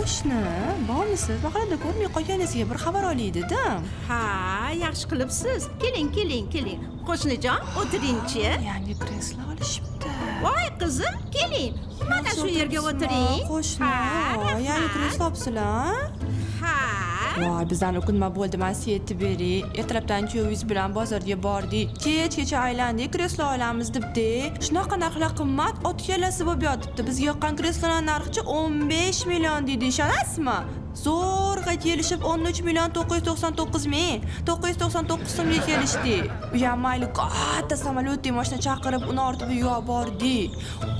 Qo'shni, bormisiz? Mahallada ko'rmay qolganingizga bir xabar olay dedim. Ha, yaxshi qilibsiz. Keling. Qo'shnijon, o'tiring-chi. Yangi kreslo olishibdi. Voy qizim, keling. Mana shu yerga o'tiring. Qo'shni, yangi kreslo olibsizlar? Ha. Voy, bizdan kunma bo'ldi, men sizga aytib beray. Ertalabdan kuyovingiz bilan bozorga bordik. Kechgacha aylandik, kreslo olamiz debdi. Shunaqa narxlar qimmat, ot kelasi bo'lib yotibdi. Bizga yoqqan kresloning narxi 15 million deydi, ishonasizmi? Zo'rg'a kelishib 13 million 999 ming 999 so'mga kelishdi. U ham mayli katta samolyotda mashina chaqirib uni ortib yuvib bordik.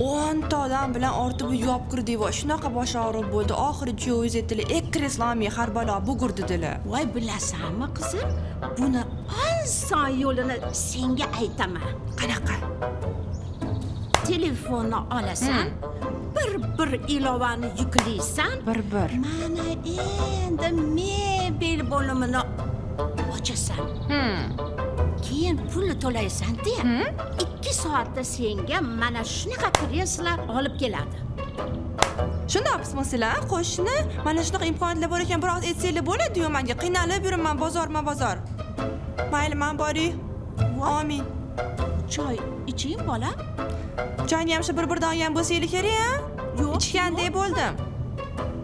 10 ta odam bilan ortib yuvib kirdik va shunaqa bosh og'riq bo'ldi. Oxiri kuyovingiz aytdilar, "Kreslomi har balo bugur" dedilar. Voy, bilasanmi qizim? Buni oson yo'lini senga aytaman. Qanaqa? Telefonni olasan, bir ilovani yuklaysan. Bir. Mana endi mebel bo'limini ochasan. Keyin pulni to'laysan-da. 2 soatda senga mana shunaqa kreslo olib keladi. Shundaqmi sizlar, qo'shni? Mana shunaqa imkoniyatlar bor ekan, biroz aytsanglar bo'ladi-yu, menga qiynalib yuraman bozor. Mayli, men boray. Amin. Choy iching, bola. Choyni ham shu bir-birdan olgan bo'lsanglar kerak-a? Yo'q. Ichgandek bo'ldim.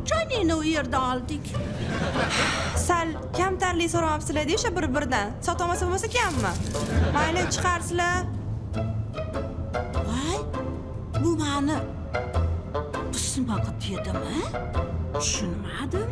Choyni u yerda oldik. Sal kamtarlik so'ramabsizlar-da o'sha bir-birdan. Sotolmasa bo'lmasa kammi? Mayli, chiqarsizlar. Voy, bu mani pismaqa dedimi? Tushunmadim.